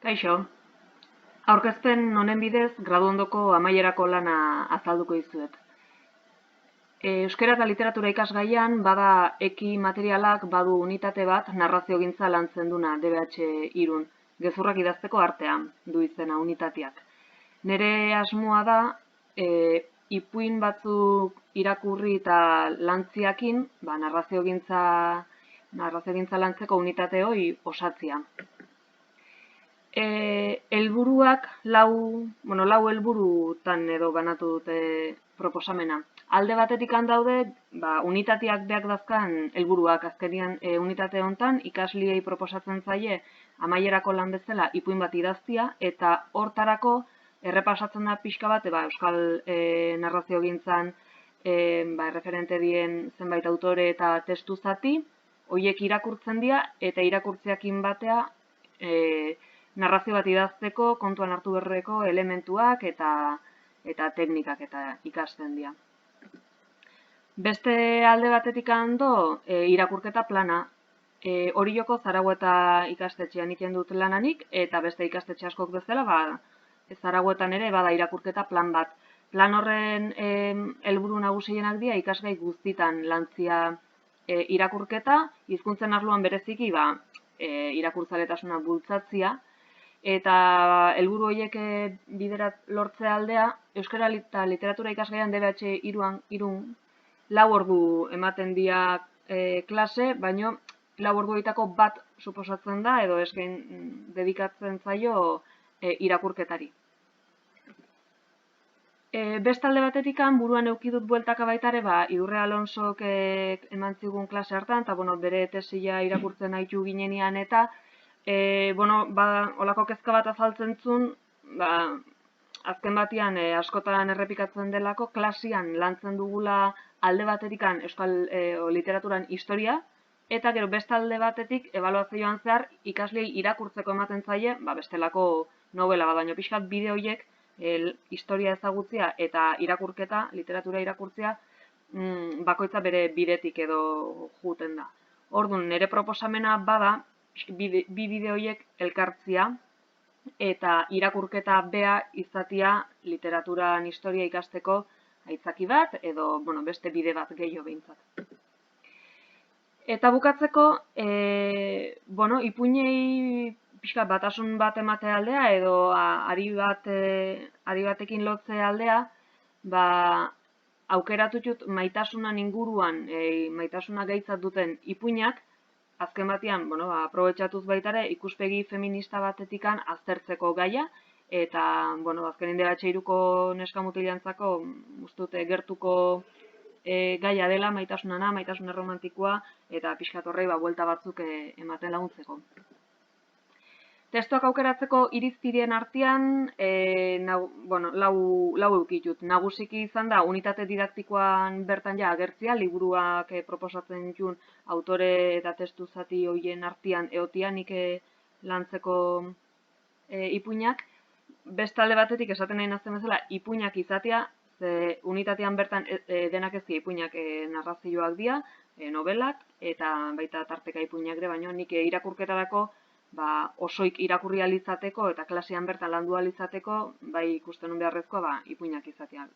Kaixo, aurkezpen honen bidez gradu ondoko amaierako lana azalduko dizuet. Euskara eta literatura ikasgaian bada eki materialak badu unitate bat narraziogintza lantzen duna DBH irun, gezurrak idazteko artea du izena unitateak. Nere asmoa da ipuin batzuk irakurri eta lantziakin narraziogintza lantzeko unitate hori osatzia. Helburuak lau helburutan edo banatu dute proposamena. Alde batetik daude, unitateak beak dazkan helburuak. Azkenian unitate hontan ikasliei proposatzen zaie amaierako lan bezala ipuin bat idaztia eta hortarako errepasatzen da pixka bat euskal narraziogintzan referente dien zenbait autore eta testu zati, horiek irakurtzen dira eta irakurtziakin batea narrazio bat idazteko kontuan hartu beharreko elementuak eta teknikak eta ikasten dira. Beste alde batetik irakurketa plana. Orioko Zaragoeta ikastetxean egiten dut lananik eta beste ikastetxe askok bezala Zaragoetan ere bada irakurketa plan bat. Plan horren helburu nagusienak dira ikasgai guztitan lantzia irakurketa, hizkuntzen arloan bereziki irakurtzaletasuna bultzatzia, eta helburu horiek lortzea aldea, Euskara eta literatura ikasgaian DBH irun 4 ordu ematen dira klase, baino 4 ordu horietako bat suposatzen da edo eskain dedikatzen zaio irakurketari. Beste alde batetik buruan eduki dut bueltaka baita ere, Idurre Alonsok eman zigun klase hartan, eta bere tesia irakurtzen haitu ginenean eta holako kezka bat azaltzen zuen, azken batean askotan errepikatzen delako, klasian lantzen dugula alde batetik euskal literaturan historia, eta gero beste alde batetik ebaluazioan zehar ikaslei irakurtzeko ematen zaie, bestelako novela bat, baino pixkat bide horiek historia ezagutzea eta irakurketa, literatura irakurtzea, bakoitza bere bidetik edo juten da. Orduan, nire proposamena bada, bi bide horiek elkartzia eta irakurketa bea izatea literaturan historia ikasteko aitzaki bat edo beste bide bat gehiago behintzat. Eta bukatzeko, ipuinei pixka batasun bat emate aldea edo ari batekin lotze aldea, aukeratu dut maitasunan inguruan, maitasuna gaitzat duten ipuinak, azken batean, aprobetxatuz baitare ikuspegi feminista batetikan aztertzeko gaia, eta, azkenin DBH iruko neska mutilantzako ustute gertuko gaia dela maitasunana, maitasuna romantikoa, eta pixkat horrei buelta batzuk ematen laguntzeko. Testuak aukeratzeko irizpideen artean, lau eukitut. Nagusiki izan da, unitate didaktikoan bertan agertzia, liburuak proposatzen ditun autore eta testu zati horien artean eotianik lantzeko ipuinak. Beste alde batetik esaten nahi nazten bezala, ipuinak izatea, ze unitatean bertan denak ez dira ipuinak narrazioak dira, novelak, eta baita tarteka ipuinak ere, baina nik irakurketarako osoik irakurri alizateko eta klasean bertan landu alizateko, ikusten nun beharrezkoa ipuinak izatea,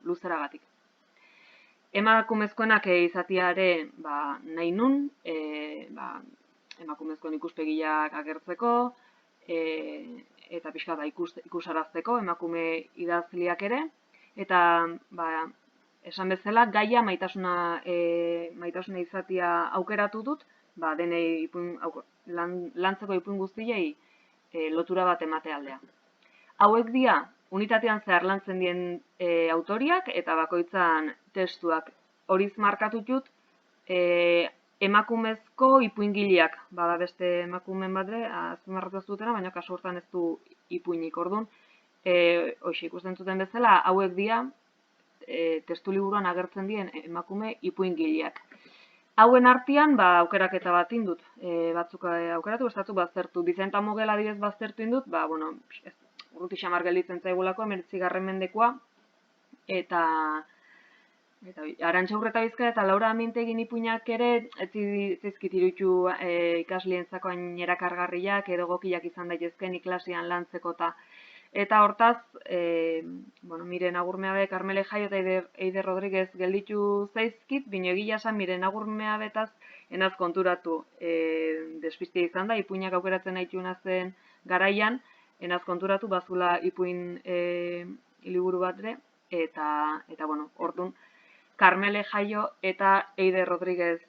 luzeragatik. Emakumezkoenak izatea ere nahi nun, emakumezkoen ikuspegiak agertzeko, eta pixka ikusarazteko emakume idazliak ere, eta esan bezala gaia maitasuna izatea aukeratu dut, denei lantzeko ipuin guztiei lotura bat emate aldea. Hauek dira, unitatean zehar lantzen dien autoriak eta bakoitzan testuak. Horiz markatu dut, emakumezko ipuingileak. Bada beste emakumen batre, azpimarratu ez dutena, baina kasu hortan ez du ipuinik orduan. Hoxe ikusten zuten bezala, hauek dira, testu liburuan agertzen dien emakume ipuingileak. Hauen artean, aukeraketa bat indut, batzuk aukeratu, bestatzuk baztertu. Bizenta Mogel adibidez baztertu indut, urruti xamar gelditzen zaigulako, 19. mendekoa, eta Eta Arantxa Urreta Bizkaia eta Laura Amintegin ipuinak ere ez zizkit iruditu ikasleentzako hain erakargarriak edo egokiak izan daitezkeen iklasian lantzeko eta hortaz, Miren Agurmeabe, Karmele Jaio eta Eider Rodriguez gelditu zaizkit, bino egia esan Miren Agurmeabetaz enaz konturatu despistia izan da, ipuinak aukeratzen naituna zen garaian, enaz konturatu bazula ipuin liburu bat ere, eta orduan, Karmele Jaio eta Eider Rodriguez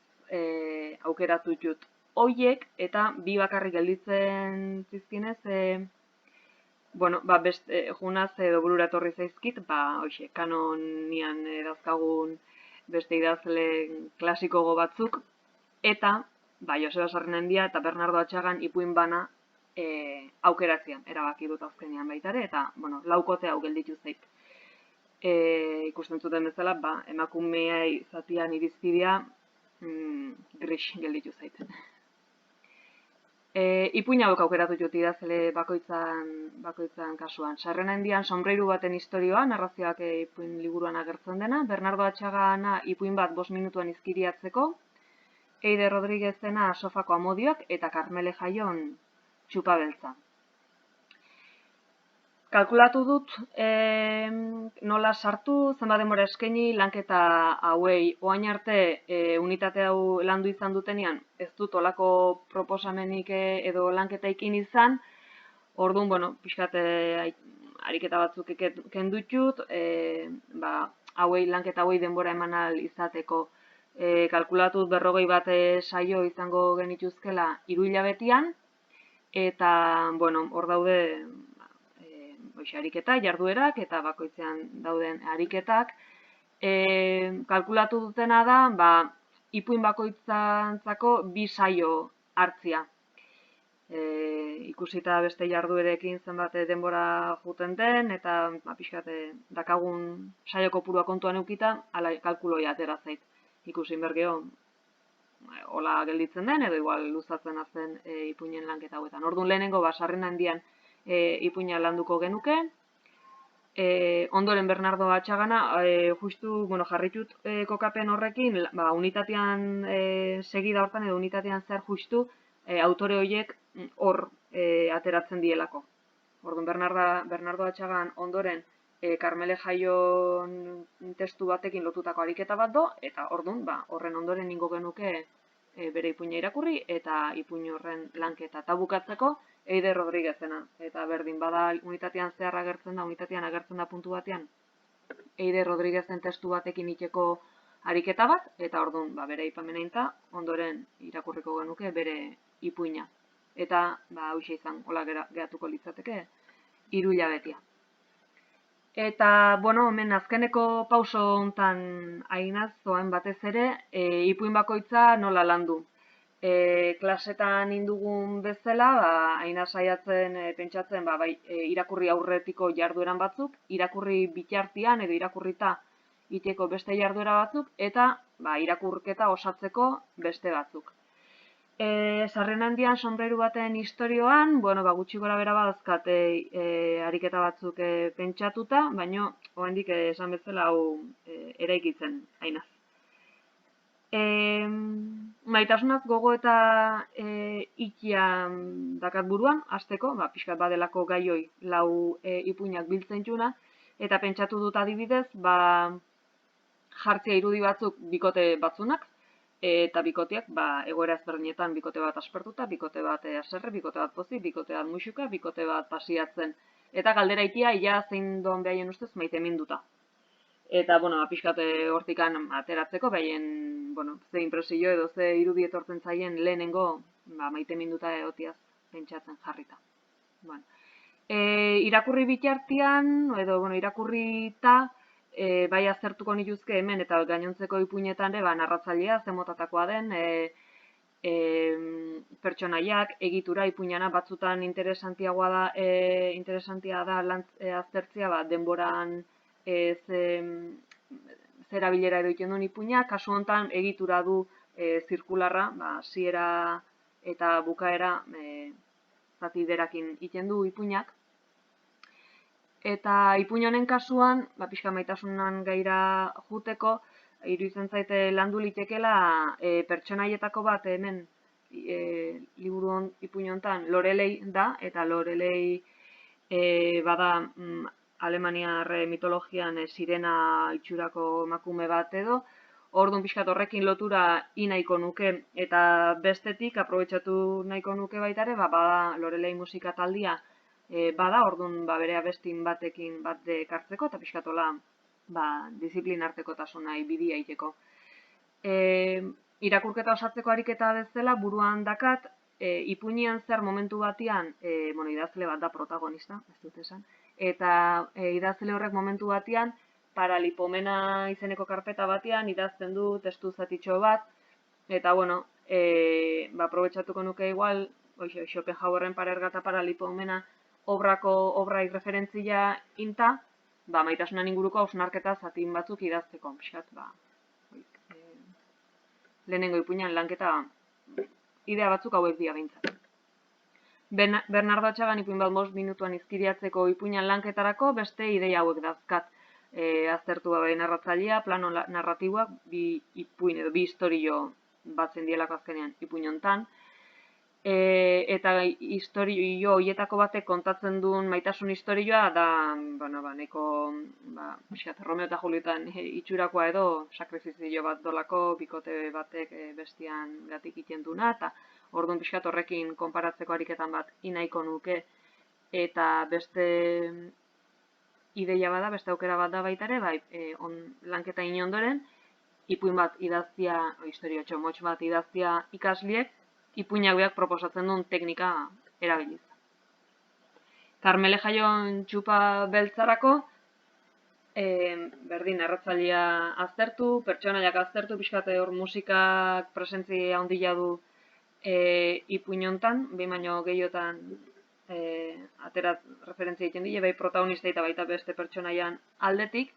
aukeratu dut hoiek, eta bi bakarrik gelditzen zizkinez, beste junaz edo burura etorri zaizkit, kanonian dazkagun beste idazle klasikogo batzuk, eta Joseba Sarrenendia eta Bernardo Atxagan ipuin bana aukeratzean, erabaki dut azkenean baitare, eta laukote hau gelditu zait. Ikusten zuten bezala, emakumea izatian irizpidea gris gelditu zaiten. Ipuin hauek aukeratu dut idazle bakoitzan kasuan. Sarrenendian Sombreiru baten historioa, narrazioak ipuin liburuan agertzen dena, Bernardo Atxagana ipuin bat 5 minutuan izkiriatzeko, Eider Rodriguezena Sofako amodioak eta Karmele Jaion txupabeltza. Kalkulatu dut nola sartu, zenbat denbora eskaini lanketa hauei. Oain arte unitate hau landu izan dutenean, ez dut olako proposamenik edo lanketaikin izan. Orduan, pixkat ariketa batzuk kendutxut, lanketa hauei denbora eman ahal izateko. Kalkulatu 40 bat saio izango genituzkela 3 hilabetian, eta hor daude ariketa, jarduerak eta bakoitzean dauden ariketak. Kalkulatu dutena da, ipuin bakoitzantzako 2 saio hartzia. Ikusita beste jarduerekin zenbat denbora juten den, eta pixkat dakagun saio kopurua kontuan eukita, ala kalkuloia atera zait. Ikusin bergeo, hola gelditzen den, edo igual luzatzen azten ipuinen lanketa hauetan. Orduan lehenengo, Sarrenendian ipuina landuko genuke. Ondoren Bernardo Atxagana, justu jarritut kokapen horrekin, unitatean segida hortan edo unitatean zer justu autore horiek hor ateratzen dielako. Orduan Bernardo Atxagan ondoren Karmele Jaion testu batekin lotutako ariketa bat do, eta orduan horren ondoren ningo genuke bere ipuina irakurri eta ipuin horren lanketa. Eta bukatzeko Eider Rodriguezena, eta berdin bada unitatean zehar agertzen da, unitatean agertzen da puntu batean Eider Rodriguezen testu batekin iteko ariketa bat, eta orduan bere ipameneinta ondoren irakurriko genuke bere ipuina. Eta hauxe izan, hola geratuko litzateke 3 hilabetia. Eta, hemen azkeneko pauso hontan ainaz, zoen batez ere, ipuin bakoitza nola landu. Klasetan indugun bezala, ainaz saiatzen pentsatzen irakurri aurretiko jardueran batzuk, irakurri bitartean edo irakurrita iteko beste jarduera batzuk, eta irakurketa osatzeko beste batzuk. Sarrenendian Sombreiru baten historioan, gutxi gora bera badazkat ariketa batzuk pentsatuta, baina oraindik esan bezala hau eraikitzen ainaz. Maitasunaz gogo eta ikia dakat buruan, hasteko, pixkat badelako gaioi 4 ipuinak biltzen juna, eta pentsatu dut adibidez, jartzea irudi batzuk bikote batzunak, eta bikoteak, egoera ezberdinetan bikote bat aspertuta, bikote bat haserre, bikote bat pozik, bikote bat musuka, bikote bat pasiatzen. Eta galdera ikia, ia zein doan behaien ustez maite minduta. Eta, pixkat hortikan ateratzeko, behaien, ze impresio edo ze irudi etortzen zaien lehenengo, maite minduta egotiaz pentsatzen jarrita. Irakurri bitartean, edo, irakurrita, bai aztertuko nituzke hemen eta gainontzeko ipuinetan ere narratzailea zemotatakoa den, pertsonaiak, egitura ipuinana batzutan interesantia da aztertzea denboran zera bilera edo egiten duen ipuina, kasu honetan egitura du zirkularra, hasiera eta bukaera zati berakin egiten du ipuinak. Eta ipuin honen kasuan, pixka maitasunan gaira juteko, iruditzen zaite landu litekela pertsonaietako bat hemen liburu ipuin hontan Lorelei da, eta Lorelei bada Alemaniar mitologian sirena itxurako emakume bat edo, orduan pixkat horrekin lotura nahiko nuke, eta bestetik aprobetxatu nahiko nuke baita ere, bada Lorelei musika taldia bada, orduan bere abestin batekin bat dekartzeko, eta pixkatola disiplin artekotasuna bidia egiteko. Irakurketa osatzeko ariketa bezala buruan dakat, ipuinean zer momentu batean, idazle bat da protagonista, ez dut esan, eta idazle horrek momentu batean, Paralipomena izeneko karpeta batean idazten du testu zatitxo bat, eta aprobetxatuko nuke igual, Schopenhauerren Parergata Paralipomena obraik referentzia inta, maitasunan inguruko hausnarketa zatin batzuk idazteko, pixkat, lehenengo ipuinan lanketa idea batzuk hauek dira behintzat. Bernardo Atxagan ipuin bat 5 minutuan izkiriatzeko ipuinan lanketarako beste ideia hauek dazkat. Aztertu narratzailea, plano narratiboak, bi ipuin edo bi historio batzen dielako azkenean ipuin hontan. Eta historio horietako batek kontatzen duen maitasun historioa da, nahiko, Romeo eta Julietan itxurakoa edo sakrifizio bat dolako, bikote batek bestian gatik iten duna, eta orduan pixkat horrekin konparatzeko ariketan bat nahiko nuke, eta beste ideia bada, beste aukera bat da baita ere, lanketa ondoren, ipuin bat idaztia, historio txomotx bat idaztia ikasliek, ipuinak beak proposatzen duen teknika erabiliz. Karmele Jaion txupa beltzarako, berdin narratzailea aztertu, pertsonaiak aztertu, pixkate hor musikak presentzia handia du ipuin hontan, behin baino gehiotan aterat referentzia egiten dira, bai protagonista eta baita beste pertsonaian aldetik.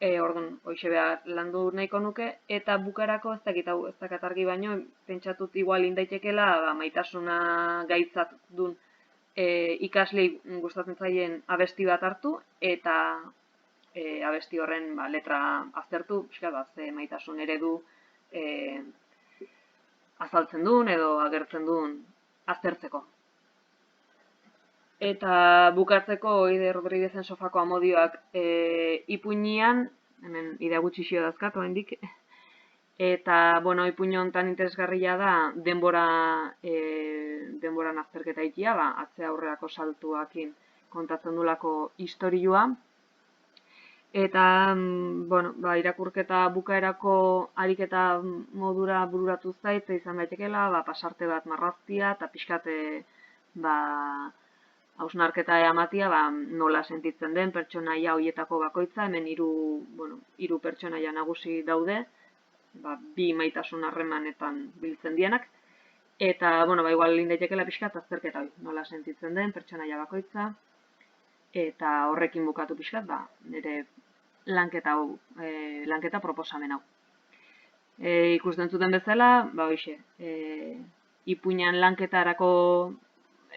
Orduan, hoxe behar landu nahiko nuke, eta bukarako ez dakit argi baino, pentsatut igual indaitekela maitasuna gaitzat duen ikaslei gustatzen zaien abesti bat hartu, eta abesti horren letra aztertu, ze maitasun eredu azaltzen duen edo agertzen duen aztertzeko. Eta bukatzeko Ide Rodriguezen Sofako amodioak ipuinean, hemen idea gutxi xio dazkat oraindik, eta ipuin hontan interesgarria da denboran azterketa egitea, atzea aurrerako saltuakin kontatzen dulako istorioa. Eta irakurketa bukaerako ariketa modura bururatu zait, izan daitekeela, pasarte bat marraztia eta pixkate hausnarketa ematia nola sentitzen den pertsonaia horietako bakoitza, hemen hiru pertsonaia nagusi daude, bi maitasun harremanetan biltzen dienak, eta igual lindaitekela pixkat azterketa nola sentitzen den pertsonaia bakoitza, eta horrekin bukatu pixkat nire lanketa proposamen hau. Ikusten zuten bezala, ipuinan lanketarako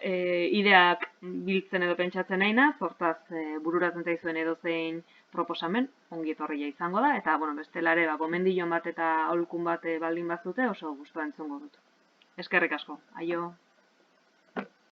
ideak biltzen edo pentsatzen nahi naz, hortaz bururatzen zaizuen edozein proposamen, ongi etorria izango da, eta bestela ere gomendilon bat eta aholkun bat baldin bazute oso gustura entzungo dut. Eskerrik asko, aio!